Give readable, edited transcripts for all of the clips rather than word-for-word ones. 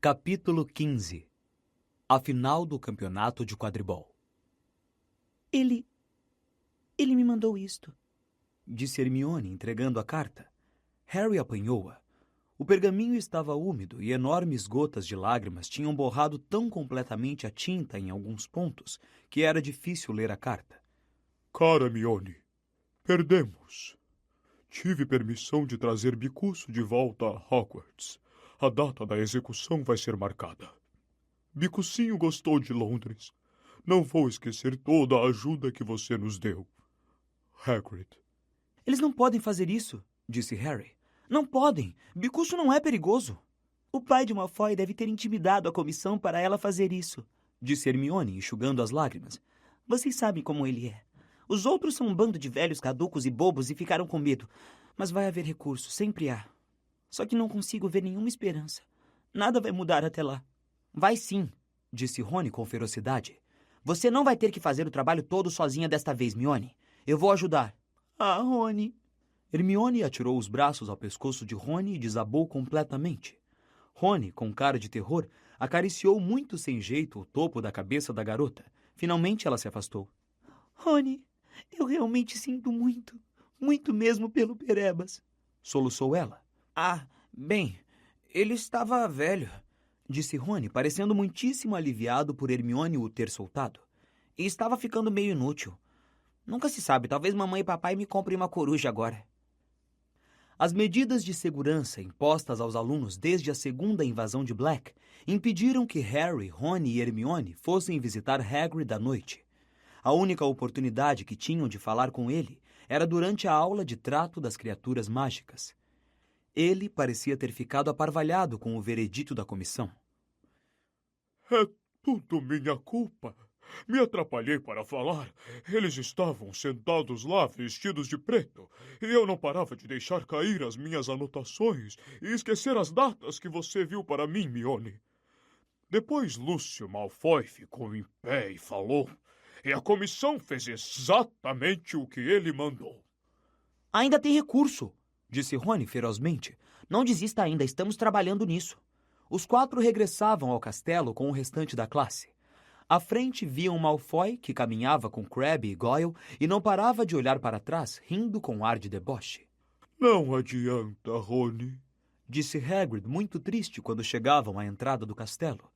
Capítulo 15. A final do campeonato de quadribol. Ele me mandou isto, disse Hermione, entregando a carta. Harry apanhou-a. O pergaminho estava úmido e enormes gotas de lágrimas tinham borrado tão completamente a tinta em alguns pontos que era difícil ler a carta. Cara Hermione, perdemos. Tive permissão de trazer Bicuço de volta a Hogwarts. A data da execução vai ser marcada. Bicucinho gostou de Londres. Não vou esquecer toda a ajuda que você nos deu. Hagrid. Eles não podem fazer isso, disse Harry. Não podem. Bicuço não é perigoso. O pai de Malfoy deve ter intimidado a comissão para ela fazer isso, disse Hermione, enxugando as lágrimas. Vocês sabem como ele é. Os outros são um bando de velhos caducos e bobos e ficaram com medo. Mas vai haver recurso, sempre há. Só que não consigo ver nenhuma esperança. Nada vai mudar até lá. Vai sim, disse Rony com ferocidade. Você não vai ter que fazer o trabalho todo sozinha desta vez, Hermione. Eu vou ajudar. Ah, Rony. Hermione atirou os braços ao pescoço de Rony e desabou completamente. Rony, com cara de terror, acariciou muito sem jeito o topo da cabeça da garota. Finalmente ela se afastou. Rony, eu realmente sinto muito, muito mesmo pelo Perebas, soluçou ela. Ah, bem, ele estava velho, disse Rony, parecendo muitíssimo aliviado por Hermione o ter soltado. E estava ficando meio inútil. Nunca se sabe, talvez mamãe e papai me comprem uma coruja agora. As medidas de segurança impostas aos alunos desde a segunda invasão de Black impediram que Harry, Rony e Hermione fossem visitar Hagrid à noite. A única oportunidade que tinham de falar com ele era durante a aula de trato das criaturas mágicas. Ele parecia ter ficado aparvalhado com o veredito da comissão. É tudo minha culpa. Me atrapalhei para falar. Eles estavam sentados lá, vestidos de preto, e eu não parava de deixar cair as minhas anotações e esquecer as datas que você viu para mim, Hermione. Depois Lúcio Malfoy ficou em pé e falou, e a comissão fez exatamente o que ele mandou. Ainda tem recurso, disse Rony ferozmente. Não desista ainda, estamos trabalhando nisso. Os 4 regressavam ao castelo com o restante da classe. À frente viam Malfoy, que caminhava com Crabbe e Goyle, e não parava de olhar para trás, rindo com ar de deboche. Não adianta, Rony, disse Hagrid, muito triste quando chegavam à entrada do castelo.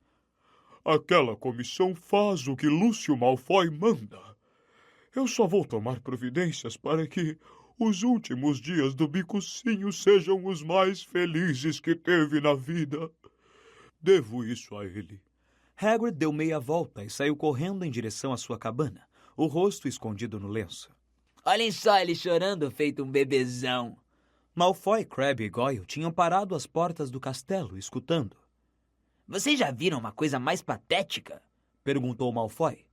Aquela comissão faz o que Lúcio Malfoy manda. Eu só vou tomar providências para que os últimos dias do Bicucinho sejam os mais felizes que teve na vida. Devo isso a ele. Hagrid deu meia volta e saiu correndo em direção à sua cabana, o rosto escondido no lenço. Olhem só ele chorando feito um bebezão. Malfoy, Crabbe e Goyle tinham parado às portas do castelo, escutando. Vocês já viram uma coisa mais patética? Perguntou Malfoy.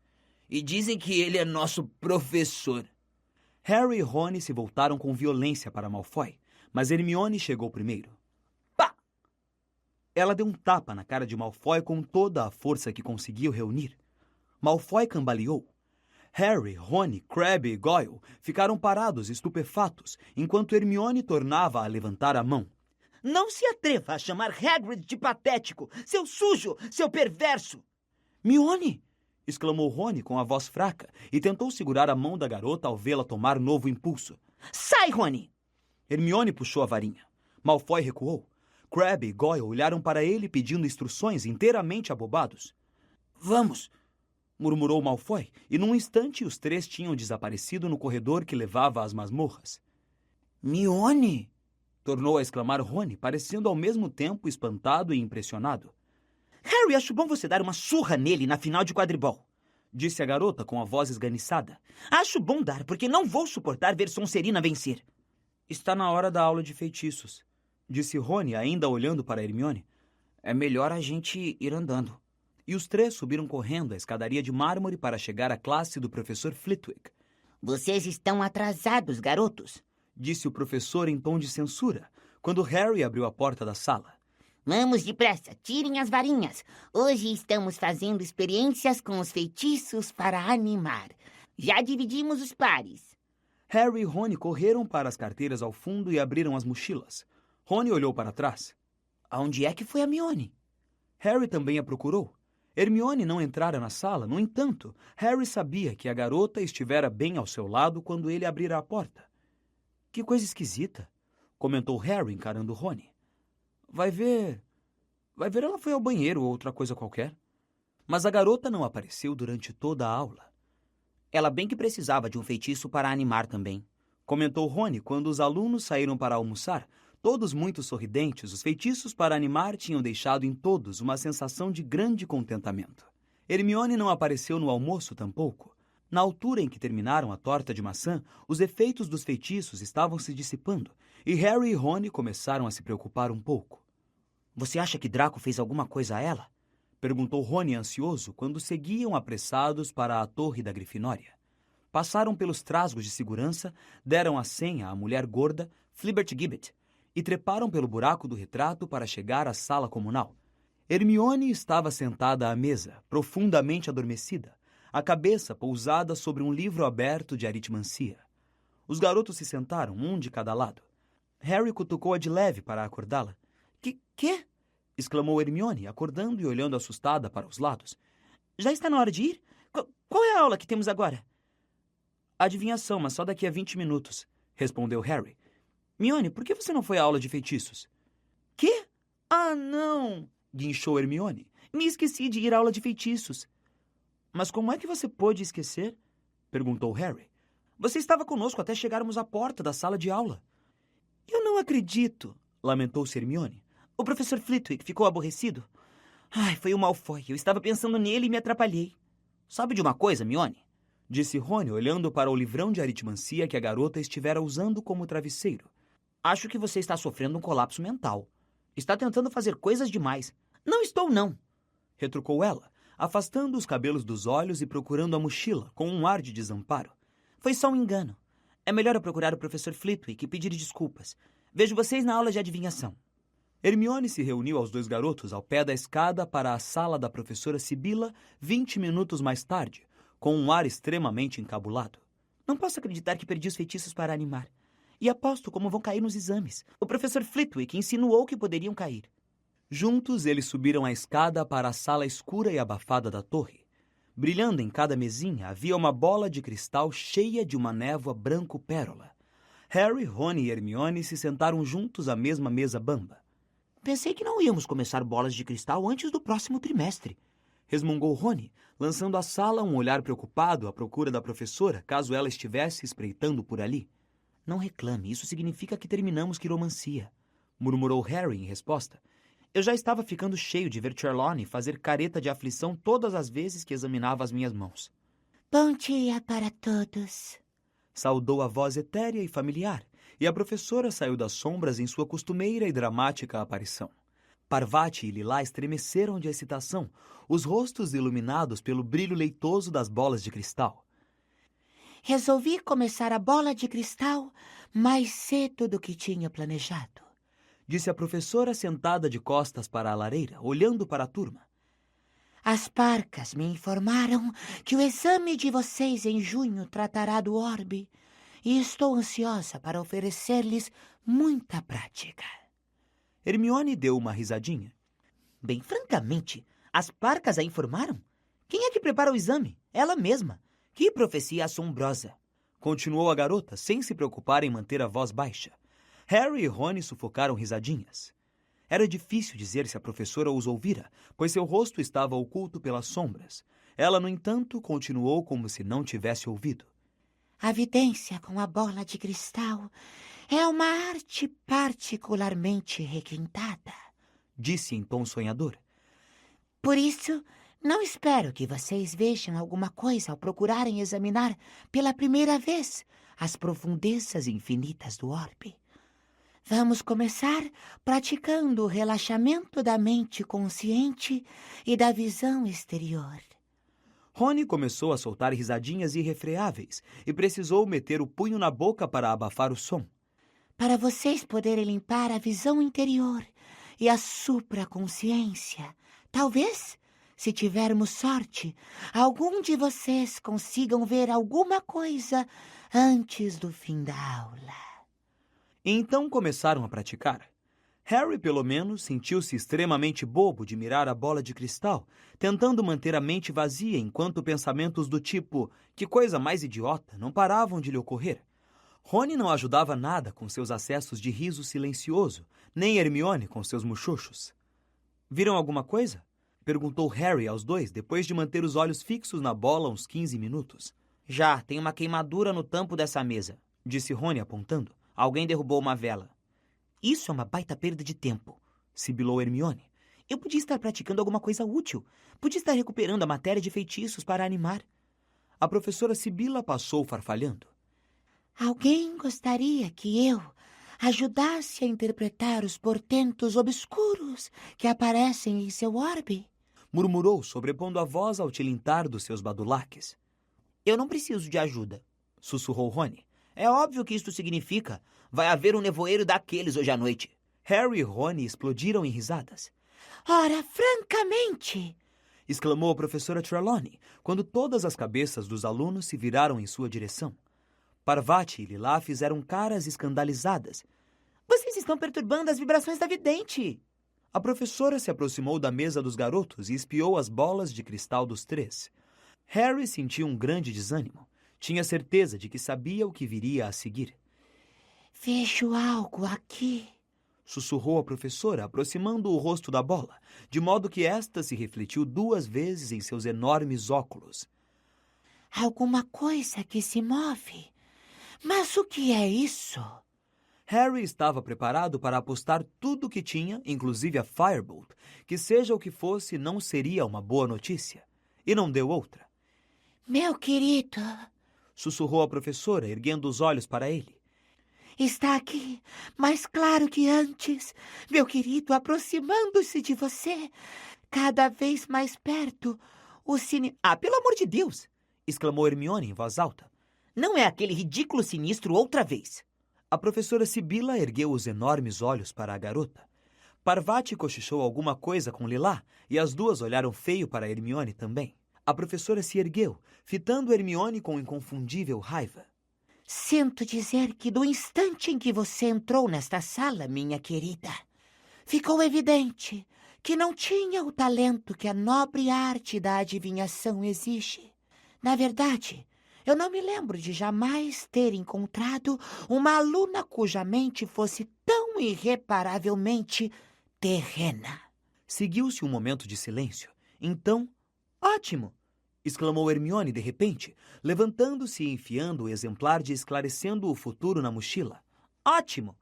E dizem que ele é nosso professor. Harry e Rony se voltaram com violência para Malfoy, mas Hermione chegou primeiro. Pá! Ela deu um tapa na cara de Malfoy com toda a força que conseguiu reunir. Malfoy cambaleou. Harry, Rony, Crabbe e Goyle ficaram parados, estupefatos, enquanto Hermione tornava a levantar a mão. Não se atreva a chamar Hagrid de patético, seu sujo, seu perverso! Hermione! Exclamou Rony com a voz fraca e tentou segurar a mão da garota ao vê-la tomar novo impulso. Sai, Rony! Hermione puxou a varinha. Malfoy recuou. Crabbe e Goyle olharam para ele pedindo instruções, inteiramente abobados. Vamos! Murmurou Malfoy, e num instante os 3 tinham desaparecido no corredor que levava às masmorras. Hermione! Tornou a exclamar Rony, parecendo ao mesmo tempo espantado e impressionado. Harry, acho bom você dar uma surra nele na final de quadribol, disse a garota com a voz esganiçada. Acho bom dar, porque não vou suportar ver Sonserina vencer. Está na hora da aula de feitiços, disse Rony, ainda olhando para Hermione. É melhor a gente ir andando. E os 3 subiram correndo a escadaria de mármore para chegar à classe do professor Flitwick. Vocês estão atrasados, garotos, disse o professor em tom de censura, quando Harry abriu a porta da sala. Vamos depressa, tirem as varinhas. Hoje estamos fazendo experiências com os feitiços para animar. Já dividimos os pares. Harry e Rony correram para as carteiras ao fundo e abriram as mochilas. Rony olhou para trás. Aonde é que foi a Hermione? Harry também a procurou. Hermione não entrara na sala, no entanto, Harry sabia que a garota estivera bem ao seu lado quando ele abrira a porta. Que coisa esquisita, comentou Harry encarando Rony. Vai ver, ela foi ao banheiro ou outra coisa qualquer. Mas a garota não apareceu durante toda a aula. Ela bem que precisava de um feitiço para animar também, comentou Rony quando os alunos saíram para almoçar. Todos muito sorridentes, os feitiços para animar tinham deixado em todos uma sensação de grande contentamento. Hermione não apareceu no almoço tampouco. Na altura em que terminaram a torta de maçã, os efeitos dos feitiços estavam se dissipando, e Harry e Rony começaram a se preocupar um pouco. Você acha que Draco fez alguma coisa a ela? Perguntou Rony ansioso quando seguiam apressados para a torre da Grifinória. Passaram pelos trasgos de segurança, deram a senha à mulher gorda, Flibert Gibbet, e treparam pelo buraco do retrato para chegar à sala comunal. Hermione estava sentada à mesa, profundamente adormecida, a cabeça pousada sobre um livro aberto de aritmancia. Os garotos se sentaram, um de cada lado. Harry cutucou-a de leve para acordá-la. Quê? Exclamou Hermione, acordando e olhando assustada para os lados. Já está na hora de ir? Qual é a aula que temos agora? Adivinhação, mas só daqui a 20 minutos, respondeu Harry. Hermione, por que você não foi à aula de feitiços? Quê? Ah, não! Guinchou Hermione. Me esqueci de ir à aula de feitiços. Mas como é que você pôde esquecer? Perguntou Harry. Você estava conosco até chegarmos à porta da sala de aula. Eu não acredito, lamentou-se Hermione. O professor Flitwick ficou aborrecido. Ai, foi um Malfoy. Eu estava pensando nele e me atrapalhei. Sabe de uma coisa, Hermione? Disse Rony, olhando para o livrão de aritmancia que a garota estivera usando como travesseiro. Acho que você está sofrendo um colapso mental. Está tentando fazer coisas demais. Não estou, não, retrucou ela, afastando os cabelos dos olhos e procurando a mochila, com um ar de desamparo. Foi só um engano. É melhor eu procurar o professor Flitwick e pedir desculpas. Vejo vocês na aula de adivinhação. Hermione se reuniu aos dois garotos ao pé da escada para a sala da professora Sibila 20 minutos mais tarde, com um ar extremamente encabulado. Não posso acreditar que perdi os feitiços para animar. E aposto como vão cair nos exames. O professor Flitwick insinuou que poderiam cair. Juntos, eles subiram a escada para a sala escura e abafada da torre. Brilhando em cada mesinha, havia uma bola de cristal cheia de uma névoa branco-pérola. Harry, Rony e Hermione se sentaram juntos à mesma mesa bamba. Pensei que não íamos começar bolas de cristal antes do próximo trimestre, resmungou Rony, lançando à sala um olhar preocupado à procura da professora, caso ela estivesse espreitando por ali. Não reclame, isso significa que terminamos quiromancia, murmurou Harry em resposta. Eu já estava ficando cheio de ver Trelawney fazer careta de aflição todas as vezes que examinava as minhas mãos. Bom dia para todos, saudou a voz etérea e familiar, e a professora saiu das sombras em sua costumeira e dramática aparição. Parvati e Lilá estremeceram de excitação, os rostos iluminados pelo brilho leitoso das bolas de cristal. Resolvi começar a bola de cristal mais cedo do que tinha planejado, disse a professora sentada de costas para a lareira, olhando para a turma. As parcas me informaram que o exame de vocês em junho tratará do orbe e estou ansiosa para oferecer-lhes muita prática. Hermione deu uma risadinha. Bem francamente, as parcas a informaram? Quem é que prepara o exame? Ela mesma. Que profecia assombrosa! Continuou a garota, sem se preocupar em manter a voz baixa. Harry e Rony sufocaram risadinhas. Era difícil dizer se a professora os ouvira, pois seu rosto estava oculto pelas sombras. Ela, no entanto, continuou como se não tivesse ouvido. A vidência com a bola de cristal é uma arte particularmente requintada, disse em tom sonhador. Por isso, não espero que vocês vejam alguma coisa ao procurarem examinar pela primeira vez as profundezas infinitas do orbe. Vamos começar praticando o relaxamento da mente consciente e da visão exterior. Rony começou a soltar risadinhas irrefreáveis e precisou meter o punho na boca para abafar o som. Para vocês poderem limpar a visão interior e a supraconsciência, talvez, se tivermos sorte, algum de vocês consigam ver alguma coisa antes do fim da aula. Então começaram a praticar. Harry, pelo menos, sentiu-se extremamente bobo de mirar a bola de cristal, tentando manter a mente vazia enquanto pensamentos do tipo "que coisa mais idiota" não paravam de lhe ocorrer. Rony não ajudava nada com seus acessos de riso silencioso, nem Hermione com seus muxoxos. "Viram alguma coisa?" perguntou Harry aos dois, depois de manter os olhos fixos na bola uns 15 minutos. Já, tem uma queimadura no tampo dessa mesa, Disse Rony apontando. Alguém derrubou uma vela. Isso é uma baita perda de tempo, Sibilou Hermione. Eu podia estar praticando alguma coisa útil. Podia estar recuperando a matéria de feitiços para animar. A professora Sibila passou farfalhando. Alguém gostaria que eu ajudasse a interpretar os portentos obscuros que aparecem em seu orbe? Murmurou, sobrepondo a voz ao tilintar dos seus badulaques. Eu não preciso de ajuda, Sussurrou Rony. É óbvio que isto significa: vai haver um nevoeiro daqueles hoje à noite. Harry e Rony explodiram em risadas. Ora, francamente! Exclamou a professora Trelawney, quando todas as cabeças dos alunos se viraram em sua direção. Parvati e Lilá fizeram caras escandalizadas. Vocês estão perturbando as vibrações da vidente. A professora se aproximou da mesa dos garotos e espiou as bolas de cristal dos três. Harry sentiu um grande desânimo. Tinha certeza de que sabia o que viria a seguir. Vejo algo aqui. Sussurrou a professora, aproximando o rosto da bola, de modo que esta se refletiu 2 vezes em seus enormes óculos. Alguma coisa que se move. Mas o que é isso? Harry estava preparado para apostar tudo o que tinha, inclusive a Firebolt, que seja o que fosse, não seria uma boa notícia. E não deu outra. Meu querido, Sussurrou a professora, erguendo os olhos para ele. está aqui, mais claro que antes. Meu querido, aproximando-se de você, cada vez mais perto. O cine... Ah, pelo amor de Deus! Exclamou Hermione em voz alta. Não é aquele ridículo sinistro outra vez. A professora Sibila ergueu os enormes olhos para a garota. Parvati cochichou alguma coisa com Lilá, e as duas olharam feio para Hermione também. A professora se ergueu, fitando Hermione com inconfundível raiva. Sinto dizer que do instante em que você entrou nesta sala, minha querida, ficou evidente que não tinha o talento que a nobre arte da adivinhação exige. Na verdade, eu não me lembro de jamais ter encontrado uma aluna cuja mente fosse tão irreparavelmente terrena. Seguiu-se um momento de silêncio. Então, ótimo! Exclamou Hermione de repente, levantando-se e enfiando o exemplar de Esclarecendo o Futuro na mochila. Ótimo!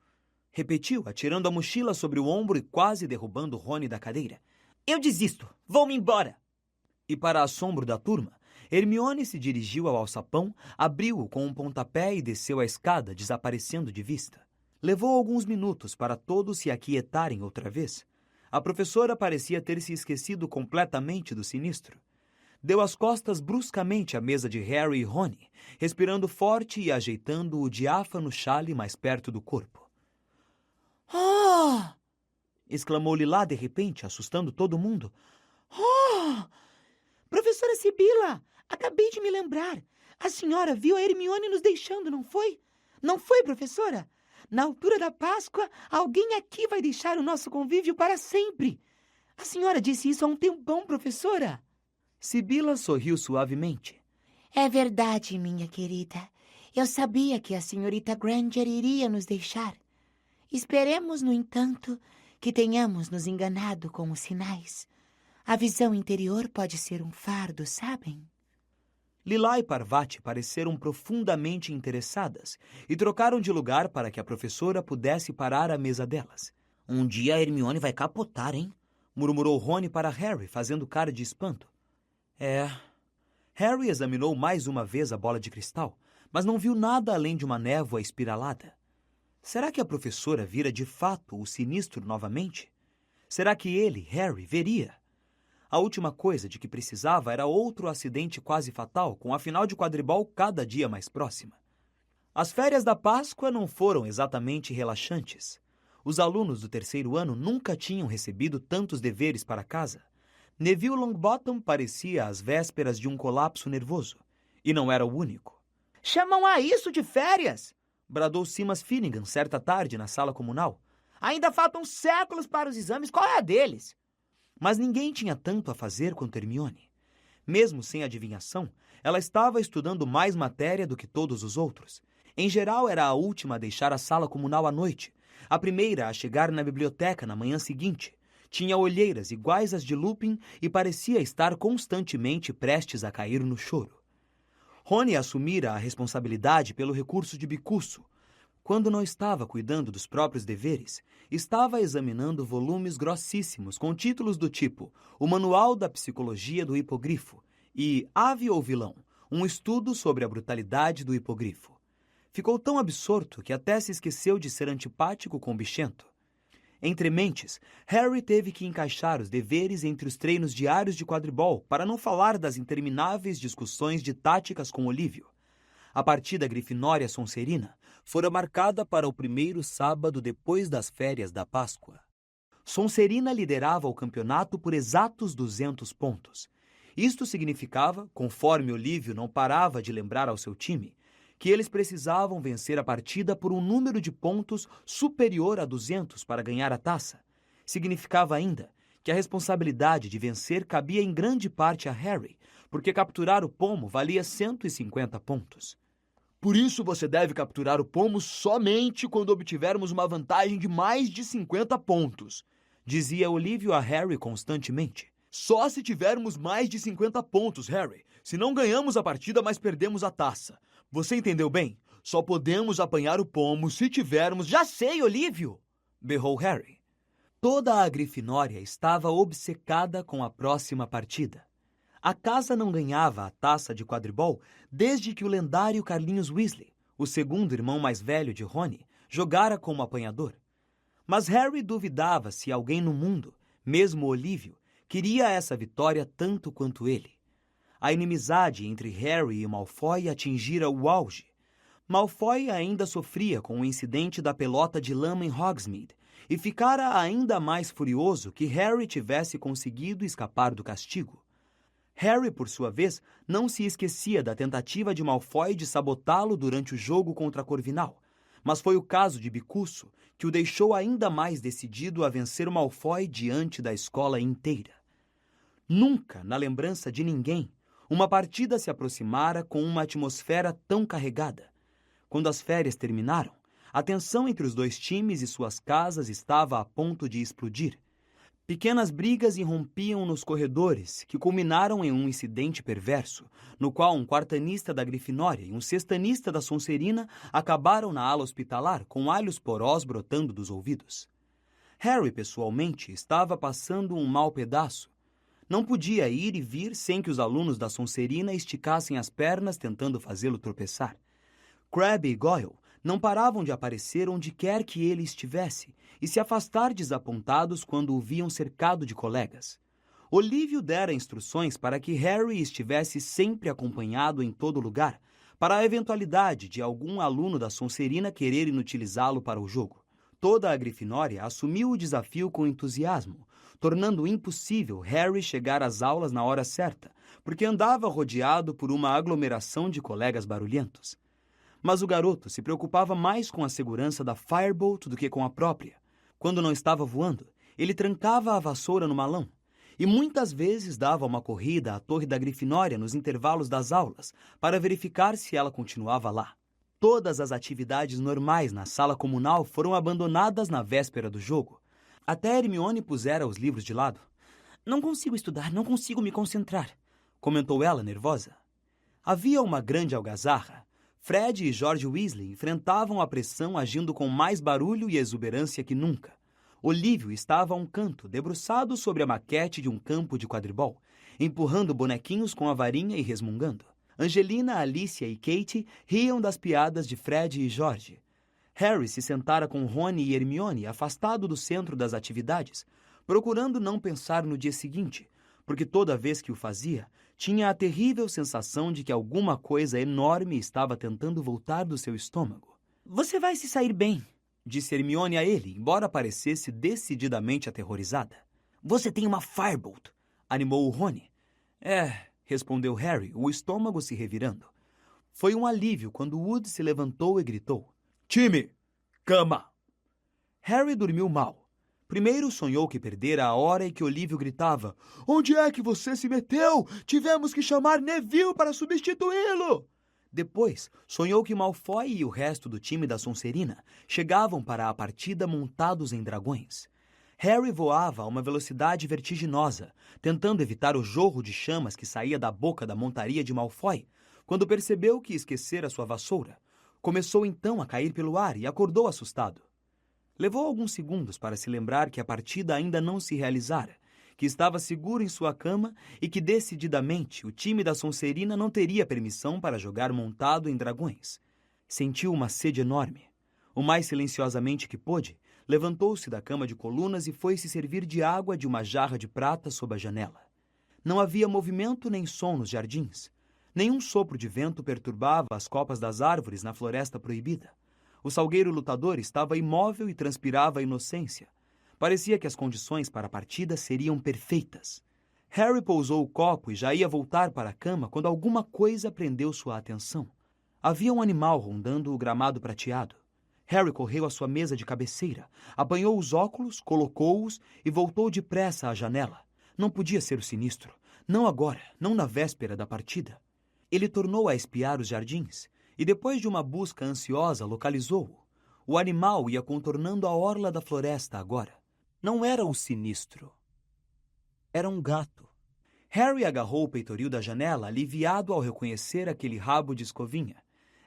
Repetiu, atirando a mochila sobre o ombro e quase derrubando Rony da cadeira. Eu desisto. Vou-me embora. E para assombro da turma, Hermione se dirigiu ao alçapão, abriu-o com um pontapé e desceu a escada, desaparecendo de vista. Levou alguns minutos para todos se aquietarem outra vez. A professora parecia ter se esquecido completamente do sinistro. Deu as costas bruscamente à mesa de Harry e Rony, respirando forte e ajeitando o diáfano chale mais perto do corpo. Oh! Exclamou Lilá de repente, assustando todo mundo. Oh! Professora Sibila, acabei de me lembrar. A senhora viu a Hermione nos deixando, não foi? Não foi, professora? Na altura da Páscoa, alguém aqui vai deixar o nosso convívio para sempre. A senhora disse isso há um tempão, professora. Sibila sorriu suavemente. É verdade, minha querida. Eu sabia que a senhorita Granger iria nos deixar. Esperemos, no entanto, que tenhamos nos enganado com os sinais. A visão interior pode ser um fardo, sabem? Lilá e Parvati pareceram profundamente interessadas e trocaram de lugar para que a professora pudesse parar à mesa delas. Um dia a Hermione vai capotar, hein? Murmurou Rony para Harry, fazendo cara de espanto. É. Harry examinou mais uma vez a bola de cristal, mas não viu nada além de uma névoa espiralada. Será que a professora vira de fato o sinistro novamente? Será que ele, Harry, veria? A última coisa de que precisava era outro acidente quase fatal, com a final de quadribol cada dia mais próxima. As férias da Páscoa não foram exatamente relaxantes. Os alunos do 3º ano nunca tinham recebido tantos deveres para casa. Neville Longbottom parecia às vésperas de um colapso nervoso. E não era o único. Chamam a isso de férias? Bradou Simas Finnegan certa tarde na sala comunal. Ainda faltam séculos para os exames. Qual é a deles? Mas ninguém tinha tanto a fazer quanto Hermione. Mesmo sem adivinhação, ela estava estudando mais matéria do que todos os outros. Em geral, era a última a deixar a sala comunal à noite, a primeira a chegar na biblioteca na manhã seguinte. Tinha olheiras iguais às de Lupin e parecia estar constantemente prestes a cair no choro. Rony assumira a responsabilidade pelo recurso de bicuço. Quando não estava cuidando dos próprios deveres, estava examinando volumes grossíssimos com títulos do tipo O Manual da Psicologia do Hipogrifo e Ave ou Vilão, um estudo sobre a brutalidade do hipogrifo. Ficou tão absorto que até se esqueceu de ser antipático com o bichento. Entre mentes, Harry teve que encaixar os deveres entre os treinos diários de quadribol para não falar das intermináveis discussões de táticas com Olívio. A partida Grifinória Sonserina fora marcada para o primeiro sábado depois das férias da Páscoa. Sonserina liderava o campeonato por exatos 200 pontos. Isto significava, conforme Olívio não parava de lembrar ao seu time, que eles precisavam vencer a partida por um número de pontos superior a 200 para ganhar a taça. Significava ainda que a responsabilidade de vencer cabia em grande parte a Harry, porque capturar o pomo valia 150 pontos. Por isso você deve capturar o pomo somente quando obtivermos uma vantagem de mais de 50 pontos, dizia Olívio a Harry constantemente. Só se tivermos mais de 50 pontos, Harry. Se não ganhamos a partida, mas perdemos a taça. Você entendeu bem? Só podemos apanhar o pomo se tivermos... Já sei, Olívio! Berrou Harry. Toda a Grifinória estava obcecada com a próxima partida. A casa não ganhava a taça de quadribol desde que o lendário Carlinhos Weasley, o segundo irmão mais velho de Rony, jogara como apanhador. Mas Harry duvidava se alguém no mundo, mesmo Olívio, queria essa vitória tanto quanto ele. A inimizade entre Harry e Malfoy atingira o auge. Malfoy ainda sofria com o incidente da pelota de lama em Hogsmeade e ficara ainda mais furioso que Harry tivesse conseguido escapar do castigo. Harry, por sua vez, não se esquecia da tentativa de Malfoy de sabotá-lo durante o jogo contra Corvinal, mas foi o caso de Bicuço que o deixou ainda mais decidido a vencer o Malfoy diante da escola inteira. Nunca, na lembrança de ninguém, uma partida se aproximara com uma atmosfera tão carregada. Quando as férias terminaram, a tensão entre os dois times e suas casas estava a ponto de explodir. Pequenas brigas irrompiam nos corredores, que culminaram em um incidente perverso, no qual um quartanista da Grifinória e um sextanista da Sonserina acabaram na ala hospitalar com alhos porós brotando dos ouvidos. Harry, pessoalmente, estava passando um mau pedaço. Não podia ir e vir sem que os alunos da Sonserina esticassem as pernas tentando fazê-lo tropeçar. Crabbe e Goyle não paravam de aparecer onde quer que ele estivesse e se afastar desapontados quando o viam cercado de colegas. Olívio dera instruções para que Harry estivesse sempre acompanhado em todo lugar, para a eventualidade de algum aluno da Sonserina querer inutilizá-lo para o jogo. Toda a Grifinória assumiu o desafio com entusiasmo, tornando impossível Harry chegar às aulas na hora certa, porque andava rodeado por uma aglomeração de colegas barulhentos. Mas o garoto se preocupava mais com a segurança da Firebolt do que com a própria. Quando não estava voando, ele trancava a vassoura no malão, e muitas vezes dava uma corrida à torre da Grifinória nos intervalos das aulas, para verificar se ela continuava lá. Todas as atividades normais na sala comunal foram abandonadas na véspera do jogo. Até Hermione pusera os livros de lado. Não consigo estudar, não consigo me concentrar, comentou ela, nervosa. Havia uma grande algazarra. Fred e George Weasley enfrentavam a pressão agindo com mais barulho e exuberância que nunca. Olívio estava a um canto, debruçado sobre a maquete de um campo de quadribol, empurrando bonequinhos com a varinha e resmungando. Angelina, Alicia e Katie riam das piadas de Fred e George. Harry se sentara com Rony e Hermione afastado do centro das atividades, procurando não pensar no dia seguinte, porque toda vez que o fazia, tinha a terrível sensação de que alguma coisa enorme estava tentando voltar do seu estômago. Você vai se sair bem, disse Hermione a ele, embora parecesse decididamente aterrorizada. Você tem uma Firebolt, animou o Rony. Respondeu Harry, o estômago se revirando. Foi um alívio quando Wood se levantou e gritou. Time, cama! Harry dormiu mal. Primeiro sonhou que perdera a hora e que Olívio gritava: "Onde é que você se meteu? Tivemos que chamar Neville para substituí-lo!" Depois, sonhou que Malfoy e o resto do time da Sonserina chegavam para a partida montados em dragões. Harry voava a uma velocidade vertiginosa, tentando evitar o jorro de chamas que saía da boca da montaria de Malfoy, quando percebeu que esquecera sua vassoura. Começou então a cair pelo ar e acordou assustado. Levou alguns segundos para se lembrar que a partida ainda não se realizara, que estava seguro em sua cama e que, decididamente, o time da Sonserina não teria permissão para jogar montado em dragões. Sentiu uma sede enorme. O mais silenciosamente que pôde, levantou-se da cama de colunas e foi se servir de água de uma jarra de prata sob a janela. Não havia movimento nem som nos jardins. Nenhum sopro de vento perturbava as copas das árvores na floresta proibida. O salgueiro lutador estava imóvel e transpirava a inocência. Parecia que as condições para a partida seriam perfeitas. Harry pousou o copo e já ia voltar para a cama quando alguma coisa prendeu sua atenção. Havia um animal rondando o gramado prateado. Harry correu à sua mesa de cabeceira, apanhou os óculos, colocou-os e voltou depressa à janela. Não podia ser o sinistro. Não agora, não na véspera da partida. Ele tornou a espiar os jardins e, depois de uma busca ansiosa, localizou-o. O animal ia contornando a orla da floresta agora. Não era um sinistro. Era um gato. Harry agarrou o peitoril da janela, aliviado ao reconhecer aquele rabo de escovinha.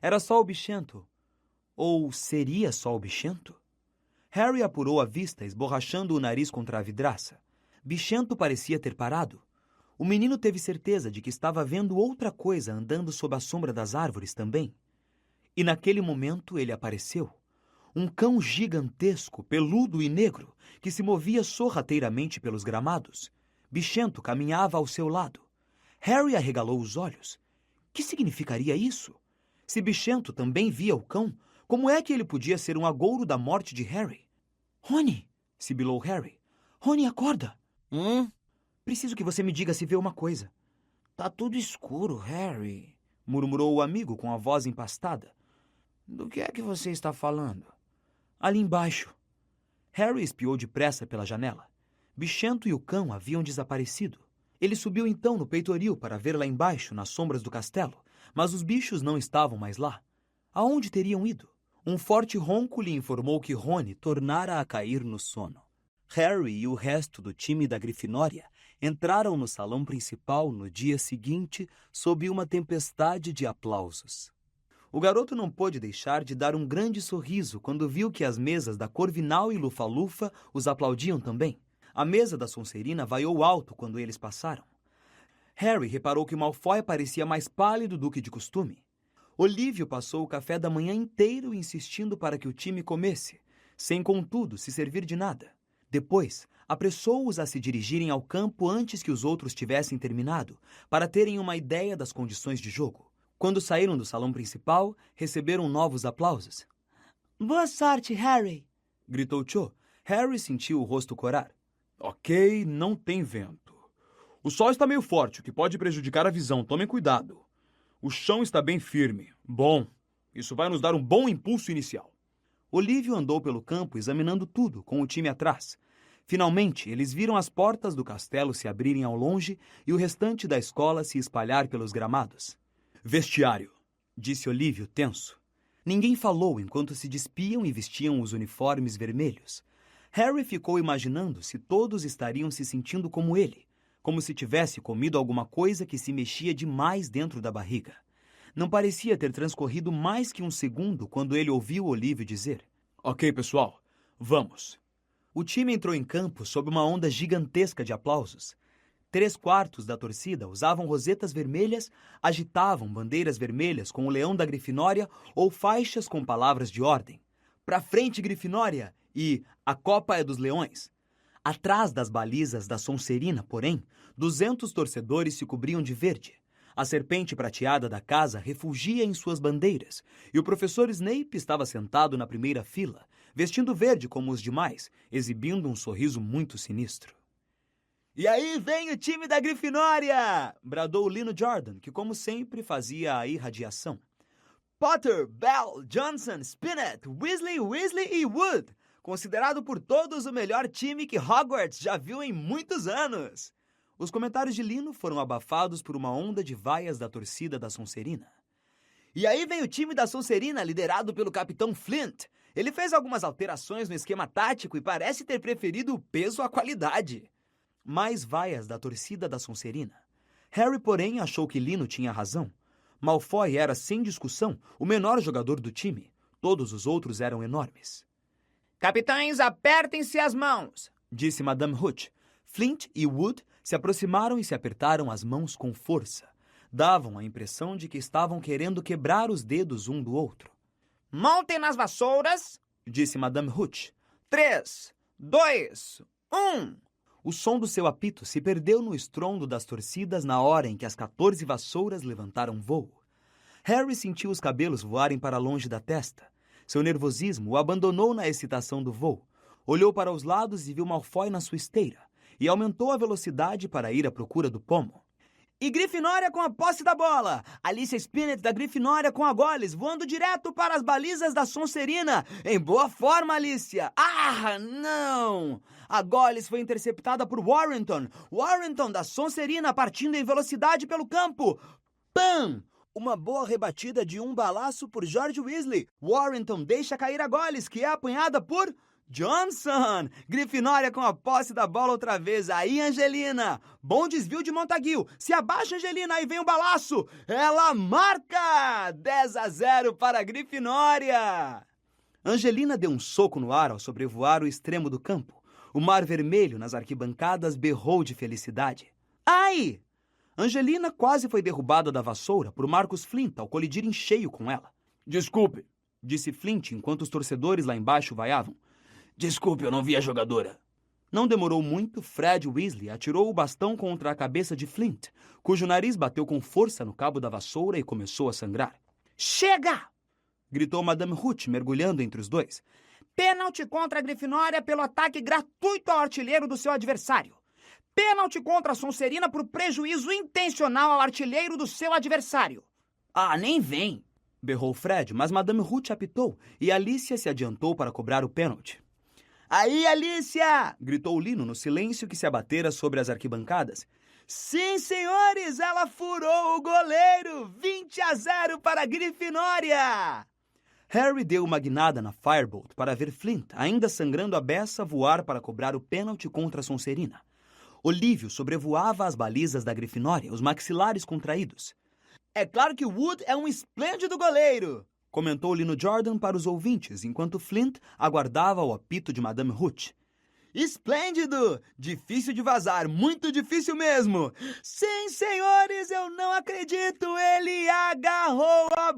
Era só o bichento. Ou seria só o bichento? Harry apurou a vista, esborrachando o nariz contra a vidraça. Bichento parecia ter parado. O menino teve certeza de que estava vendo outra coisa andando sob a sombra das árvores também. E naquele momento ele apareceu. Um cão gigantesco, peludo e negro, que se movia sorrateiramente pelos gramados. Bichento caminhava ao seu lado. Harry arregalou os olhos. Que significaria isso? Se Bichento também via o cão, como é que ele podia ser um agouro da morte de Harry? "Rony!" sibilou Harry. "Rony, acorda!" "Preciso que você me diga se vê uma coisa." Tá tudo escuro, Harry, murmurou o amigo com a voz empastada. Do que é que você está falando? "Ali embaixo." Harry espiou depressa pela janela. Bichento e o cão haviam desaparecido. Ele subiu então no peitoril para ver lá embaixo, nas sombras do castelo, mas os bichos não estavam mais lá. Aonde teriam ido? Um forte ronco lhe informou que Rony tornara a cair no sono. Harry e o resto do time da Grifinória entraram no salão principal no dia seguinte sob uma tempestade de aplausos. O garoto não pôde deixar de dar um grande sorriso quando viu que as mesas da Corvinal e Lufa-Lufa os aplaudiam também. A mesa da Sonserina vaiou alto quando eles passaram. Harry reparou que Malfoy parecia mais pálido do que de costume. Olívio passou o café da manhã inteiro insistindo para que o time comesse, sem, contudo, se servir de nada. Depois, apressou-os a se dirigirem ao campo antes que os outros tivessem terminado, para terem uma ideia das condições de jogo. Quando saíram do salão principal, receberam novos aplausos. Boa sorte, Harry! Gritou Cho. Harry sentiu o rosto corar. Ok, não tem vento. O sol está meio forte, o que pode prejudicar a visão. Tomem cuidado. O chão está bem firme. Bom, isso vai nos dar um bom impulso inicial. Olívio andou pelo campo examinando tudo, com o time atrás. Finalmente, eles viram as portas do castelo se abrirem ao longe e o restante da escola se espalhar pelos gramados. Vestiário, disse Olívio, tenso. Ninguém falou enquanto se despiam e vestiam os uniformes vermelhos. Harry ficou imaginando se todos estariam se sentindo como ele, como se tivesse comido alguma coisa que se mexia demais dentro da barriga. Não parecia ter transcorrido mais que um segundo quando ele ouviu Olívio dizer: Ok, pessoal, vamos. O time entrou em campo sob uma onda gigantesca de aplausos. 3/4 da torcida usavam rosetas vermelhas, agitavam bandeiras vermelhas com o leão da Grifinória ou faixas com palavras de ordem. Pra frente, Grifinória! E a Copa é dos Leões. Atrás das balizas da Sonserina, porém, 200 torcedores se cobriam de verde. A serpente prateada da casa refugia em suas bandeiras, e o professor Snape estava sentado na primeira fila, vestindo verde como os demais, exibindo um sorriso muito sinistro. "E aí vem o time da Grifinória!" bradou Lino Jordan, que como sempre fazia a irradiação. "Potter, Bell, Johnson, Spinnet, Weasley e Wood! Considerado por todos o melhor time que Hogwarts já viu em muitos anos. Os comentários de Lino foram abafados por uma onda de vaias da torcida da Sonserina. E aí vem o time da Sonserina, liderado pelo capitão Flint. Ele fez algumas alterações no esquema tático e parece ter preferido o peso à qualidade. Mais vaias da torcida da Sonserina. Harry, porém, achou que Lino tinha razão. Malfoy era, sem discussão, o menor jogador do time. Todos os outros eram enormes. Capitães, apertem-se as mãos, disse Madame Hooch. Flint e Wood se aproximaram e se apertaram as mãos com força. Davam a impressão de que estavam querendo quebrar os dedos um do outro. Montem nas vassouras, disse Madame Hooch. 3, 2, 1. O som do seu apito se perdeu no estrondo das torcidas na hora em que as 14 vassouras levantaram voo. Harry sentiu os cabelos voarem para longe da testa. Seu nervosismo o abandonou na excitação do voo. Olhou para os lados e viu Malfoy na sua esteira, e aumentou a velocidade para ir à procura do pomo. E Grifinória com a posse da bola! Alicia Spinnet da Grifinória com a Goles, voando direto para as balizas da Sonserina. Em boa forma, Alicia! Ah, não! A Goles foi interceptada por Warrington. Warrington da Sonserina partindo em velocidade pelo campo. Pam! Uma boa rebatida de um balaço por George Weasley. Warrington deixa cair a Goles, que é apanhada por Johnson. Grifinória com a posse da bola outra vez. Aí, Angelina. Bom desvio de Montague. Se abaixa, Angelina. Aí vem o balaço. Ela marca! 10-0 para a Grifinória. Angelina deu um soco no ar ao sobrevoar o extremo do campo. O mar vermelho nas arquibancadas berrou de felicidade. Ai! Angelina quase foi derrubada da vassoura por Marcus Flint ao colidir em cheio com ela. Desculpe, disse Flint enquanto os torcedores lá embaixo vaiavam. Desculpe, eu não vi a jogadora. Não demorou muito, Fred Weasley atirou o bastão contra a cabeça de Flint, cujo nariz bateu com força no cabo da vassoura e começou a sangrar. Chega! Gritou Madame Hooch, mergulhando entre os dois. Pênalti contra a Grifinória pelo ataque gratuito ao artilheiro do seu adversário. Pênalti contra a Sonserina por prejuízo intencional ao artilheiro do seu adversário. Ah, nem vem! Berrou Fred, mas Madame Hooch apitou e Alicia se adiantou para cobrar o pênalti. Aí, Alicia! Gritou Lino no silêncio que se abatera sobre as arquibancadas. Sim, senhores, ela furou o goleiro! 20-0 para a Grifinória! Harry deu uma guinada na Firebolt para ver Flint, ainda sangrando a beça, voar para cobrar o pênalti contra a Sonserina. Olívio sobrevoava as balizas da Grifinória, os maxilares contraídos. É claro que Wood é um esplêndido goleiro, comentou Lino Jordan para os ouvintes, enquanto Flint aguardava o apito de Madame Hooch. Esplêndido! Difícil de vazar, muito difícil mesmo! Sim, senhores, eu não acredito! Ele agarrou a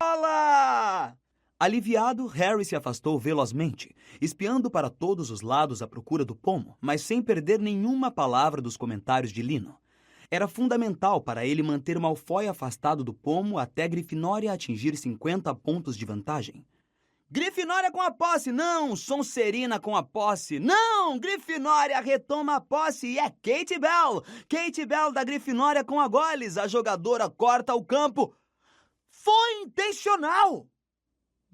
bola! Aliviado, Harry se afastou velozmente, espiando para todos os lados à procura do pomo, mas sem perder nenhuma palavra dos comentários de Lino. Era fundamental para ele manter Malfoy afastado do pomo até Grifinória atingir 50 pontos de vantagem. Grifinória com a posse, não! Sonserina com a posse, não! Grifinória retoma a posse e é Katie Bell! Katie Bell da Grifinória com a Goles, a jogadora corta o campo. Foi intencional!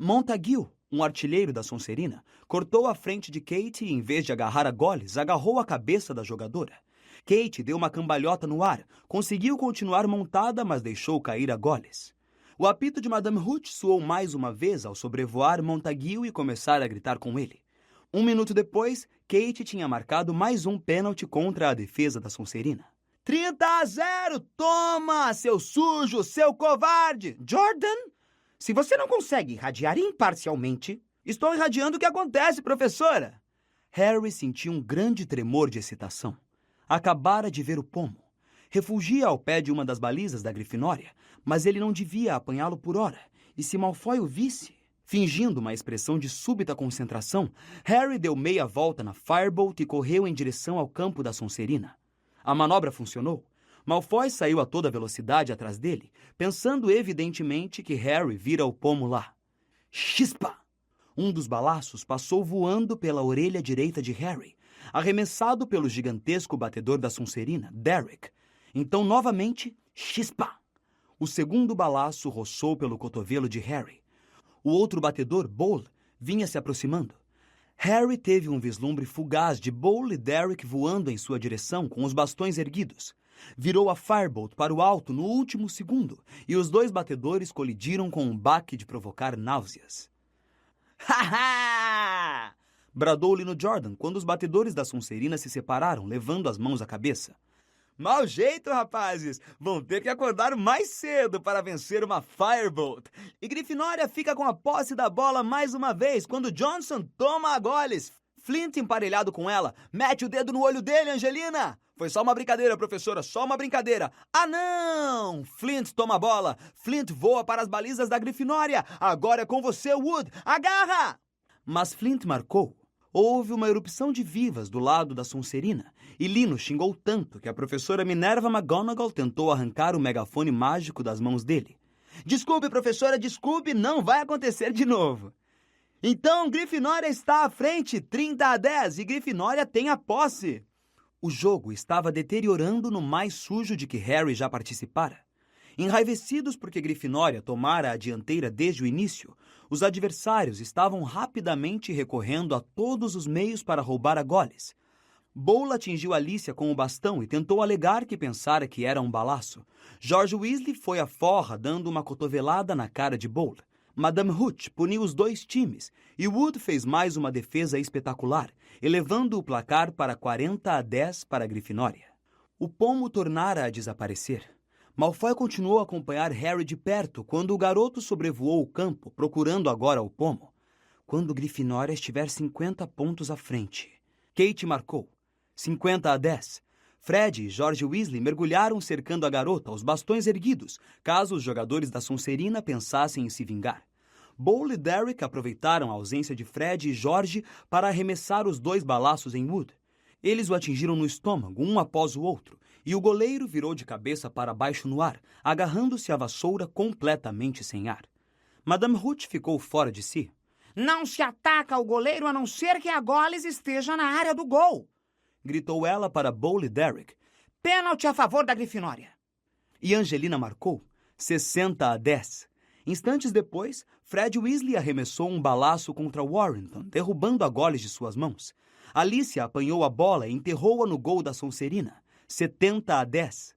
Montague, um artilheiro da Sonserina, cortou a frente de Kate e, em vez de agarrar a Goles, agarrou a cabeça da jogadora. Kate deu uma cambalhota no ar, conseguiu continuar montada, mas deixou cair a Goles. O apito de Madame Hooch soou mais uma vez ao sobrevoar Montague e começar a gritar com ele. 1 minuto depois, Kate tinha marcado mais um pênalti contra a defesa da Sonserina. 30-0! Toma, seu sujo, seu covarde! Jordan? Se você não consegue irradiar imparcialmente... Estou irradiando o que acontece, professora! Harry sentiu um grande tremor de excitação. Acabara de ver o pomo. Refugia ao pé de uma das balizas da Grifinória, mas ele não devia apanhá-lo por hora. E se Malfoy o visse... Fingindo uma expressão de súbita concentração, Harry deu meia volta na Firebolt e correu em direção ao campo da Sonserina. A manobra funcionou. Malfoy saiu a toda velocidade atrás dele, pensando evidentemente que Harry vira o pomo lá. Chispa! Um dos balaços passou voando pela orelha direita de Harry, arremessado pelo gigantesco batedor da Sonserina, Derek. Então, novamente, chispa! O segundo balaço roçou pelo cotovelo de Harry. O outro batedor, Bull, vinha se aproximando. Harry teve um vislumbre fugaz de Bowl e Derek voando em sua direção com os bastões erguidos. Virou a Firebolt para o alto no último segundo e os dois batedores colidiram com um baque de provocar náuseas. Ha-ha! Bradou Lino Jordan quando os batedores da Sonserina se separaram, levando as mãos à cabeça. Mau jeito, rapazes! Vão ter que acordar mais cedo para vencer uma Firebolt. E Grifinória fica com a posse da bola mais uma vez quando Johnson toma a goles. Flint, emparelhado com ela, mete o dedo no olho dele, Angelina! Foi só uma brincadeira, professora, só uma brincadeira. Ah, não! Flint toma a bola. Flint voa para as balizas da Grifinória. Agora é com você, Wood. Agarra! Mas Flint marcou. Houve uma erupção de vivas do lado da Sonserina, e Lino xingou tanto que a professora Minerva McGonagall tentou arrancar o megafone mágico das mãos dele. Desculpe, professora, desculpe, não vai acontecer de novo. Então, Grifinória está à frente, 30-10, e Grifinória tem a posse. O jogo estava deteriorando no mais sujo de que Harry já participara. Enraivecidos porque Grifinória tomara a dianteira desde o início, os adversários estavam rapidamente recorrendo a todos os meios para roubar a goles. Bowl atingiu Alicia com o bastão e tentou alegar que pensara que era um balaço. George Weasley foi à forra dando uma cotovelada na cara de Bowl. Madame Hooch puniu os dois times e Wood fez mais uma defesa espetacular, elevando o placar para 40-10 para a Grifinória. O pomo tornara a desaparecer. Malfoy continuou a acompanhar Harry de perto quando o garoto sobrevoou o campo, procurando agora o pomo. Quando Grifinória estiver 50 pontos à frente. Kate marcou. 50-10. Fred e George Weasley mergulharam cercando a garota, os bastões erguidos, caso os jogadores da Sonserina pensassem em se vingar. Bowl e Derek aproveitaram a ausência de Fred e George para arremessar os dois balaços em Wood. Eles o atingiram no estômago, um após o outro, e o goleiro virou de cabeça para baixo no ar, agarrando-se à vassoura completamente sem ar. Madame Hooch ficou fora de si. Não se ataca ao goleiro a não ser que a Goles esteja na área do gol, gritou ela para Bowl e Derek. Pênalti a favor da Grifinória. E Angelina marcou, 60-10. Instantes depois, Fred Weasley arremessou um balaço contra Warrington, derrubando a Goles de suas mãos. Alicia apanhou a bola e enterrou-a no gol da Sonserina, 70-10.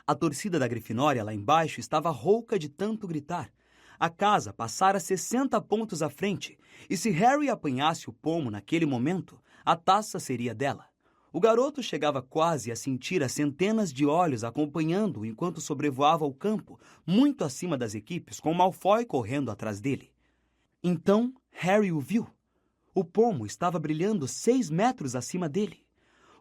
A torcida da Grifinória lá embaixo estava rouca de tanto gritar. A casa passara 60 pontos à frente, e se Harry apanhasse o pomo naquele momento, a taça seria dela. O garoto chegava quase a sentir as centenas de olhos acompanhando-o enquanto sobrevoava o campo, muito acima das equipes, com Malfoy correndo atrás dele. Então, Harry o viu. O pomo estava brilhando 6 metros acima dele.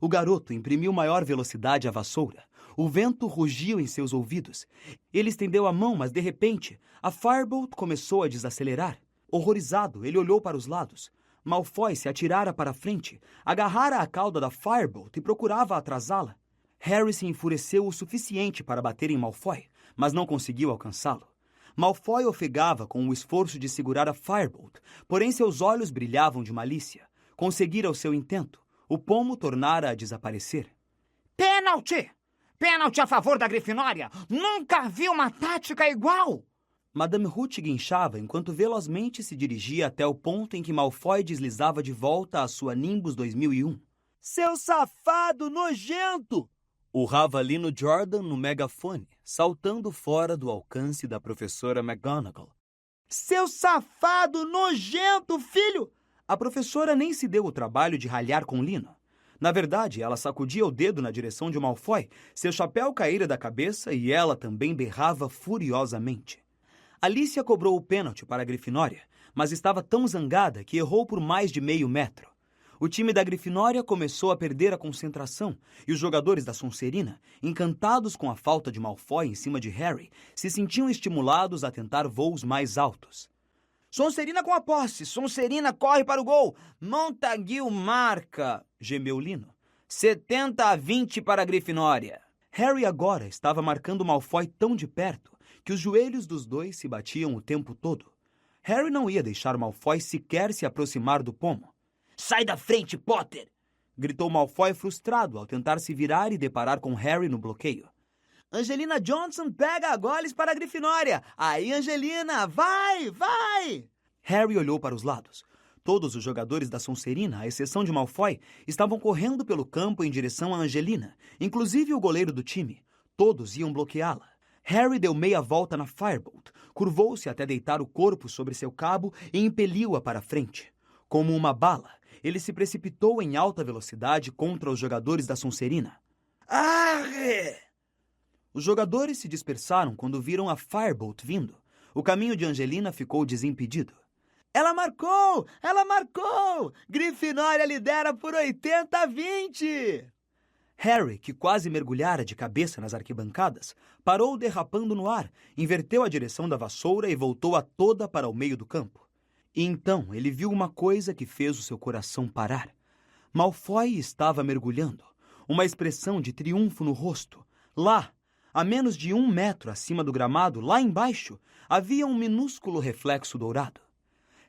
O garoto imprimiu maior velocidade à vassoura. O vento rugiu em seus ouvidos. Ele estendeu a mão, mas de repente, a Firebolt começou a desacelerar. Horrorizado, ele olhou para os lados. Malfoy se atirara para a frente, agarrara a cauda da Firebolt e procurava atrasá-la. Harry se enfureceu o suficiente para bater em Malfoy, mas não conseguiu alcançá-lo. Malfoy ofegava com o esforço de segurar a Firebolt, porém seus olhos brilhavam de malícia. Conseguira o seu intento. O pomo tornara a desaparecer. Pênalti! Pênalti a favor da Grifinória! Nunca vi uma tática igual! Madame Hooch guinchava enquanto velozmente se dirigia até o ponto em que Malfoy deslizava de volta à sua Nimbus 2001. Seu safado nojento! Urrava Lino Jordan no megafone, saltando fora do alcance da professora McGonagall. Seu safado nojento, filho! A professora nem se deu o trabalho de ralhar com Lino. Na verdade, ela sacudia o dedo na direção de Malfoy, seu chapéu caíra da cabeça e ela também berrava furiosamente. Alicia cobrou o pênalti para a Grifinória, mas estava tão zangada que errou por mais de meio metro. O time da Grifinória começou a perder a concentração e os jogadores da Sonserina, encantados com a falta de Malfoy em cima de Harry, se sentiam estimulados a tentar voos mais altos. Sonserina com a posse. Sonserina corre para o gol. Montague marca, gemeu Lino. 70-20 para a Grifinória. Harry agora estava marcando Malfoy tão de perto que os joelhos dos dois se batiam o tempo todo. Harry não ia deixar Malfoy sequer se aproximar do pomo. Sai da frente, Potter! Gritou Malfoy frustrado ao tentar se virar e deparar com Harry no bloqueio. Angelina Johnson pega a Goles para a Grifinória. Aí, Angelina, vai, vai! Harry olhou para os lados. Todos os jogadores da Sonserina, à exceção de Malfoy, estavam correndo pelo campo em direção a Angelina, inclusive o goleiro do time. Todos iam bloqueá-la. Harry deu meia volta na Firebolt, curvou-se até deitar o corpo sobre seu cabo e impeliu-a para frente. Como uma bala, ele se precipitou em alta velocidade contra os jogadores da Sonserina. Arre! Os jogadores se dispersaram quando viram a Firebolt vindo. O caminho de Angelina ficou desimpedido. Ela marcou! Ela marcou! Grifinória lidera por 80-20! Harry, que quase mergulhara de cabeça nas arquibancadas, parou derrapando no ar, inverteu a direção da vassoura e voltou a toda para o meio do campo. E então ele viu uma coisa que fez o seu coração parar. Malfoy estava mergulhando, uma expressão de triunfo no rosto. Lá, a menos de 1 metro acima do gramado, lá embaixo, havia um minúsculo reflexo dourado.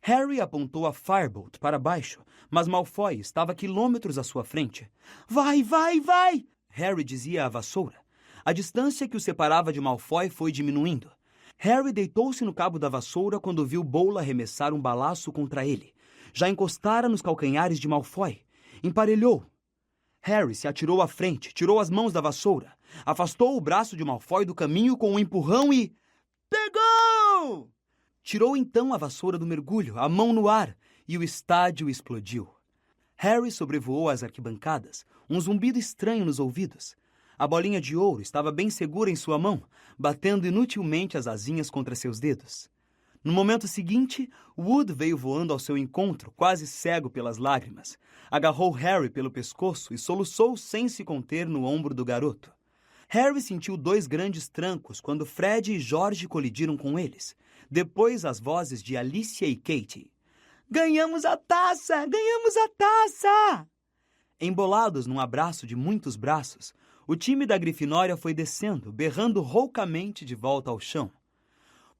Harry apontou a Firebolt para baixo, mas Malfoy estava a quilômetros à sua frente. Vai, vai, vai! Harry dizia à vassoura. A distância que o separava de Malfoy foi diminuindo. Harry deitou-se no cabo da vassoura quando viu Bola arremessar um balaço contra ele. Já encostara nos calcanhares de Malfoy. Emparelhou. Harry se atirou à frente, tirou as mãos da vassoura, afastou o braço de Malfoy do caminho com um empurrão e... Pegou! Tirou então a vassoura do mergulho, a mão no ar, e o estádio explodiu. Harry sobrevoou as arquibancadas, um zumbido estranho nos ouvidos. A bolinha de ouro estava bem segura em sua mão, batendo inutilmente as asinhas contra seus dedos. No momento seguinte, Wood veio voando ao seu encontro, quase cego pelas lágrimas. Agarrou Harry pelo pescoço e soluçou sem se conter no ombro do garoto. Harry sentiu 2 grandes trancos quando Fred e George colidiram com eles. Depois as vozes de Alicia e Katie. Ganhamos a taça! Ganhamos a taça! Embolados num abraço de muitos braços, o time da Grifinória foi descendo, berrando roucamente de volta ao chão.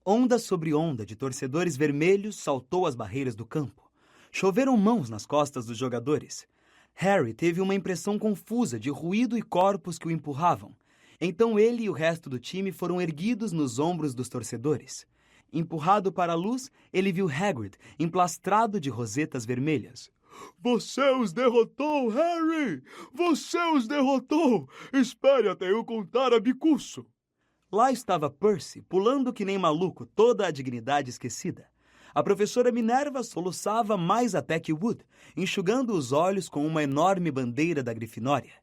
Onda sobre onda de torcedores vermelhos saltou as barreiras do campo. Choveram mãos nas costas dos jogadores. Harry teve uma impressão confusa de ruído e corpos que o empurravam. Então ele e o resto do time foram erguidos nos ombros dos torcedores. Empurrado para a luz, ele viu Hagrid emplastrado de rosetas vermelhas. Você os derrotou, Harry! Você os derrotou! Espere até eu contar a bicuço. Lá estava Percy, pulando que nem maluco, toda a dignidade esquecida. A professora Minerva soluçava mais até que Wood, enxugando os olhos com uma enorme bandeira da Grifinória.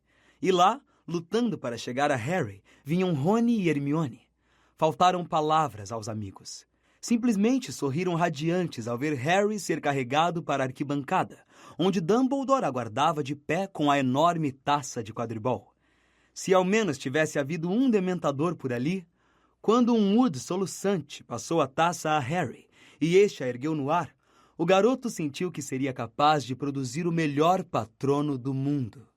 E lá, lutando para chegar a Harry, vinham Rony e Hermione. Faltaram palavras aos amigos. Simplesmente sorriram radiantes ao ver Harry ser carregado para a arquibancada, onde Dumbledore aguardava de pé com a enorme taça de quadribol. Se ao menos tivesse havido um dementador por ali, quando um Wood soluçante passou a taça a Harry e este a ergueu no ar, o garoto sentiu que seria capaz de produzir o melhor patrono do mundo.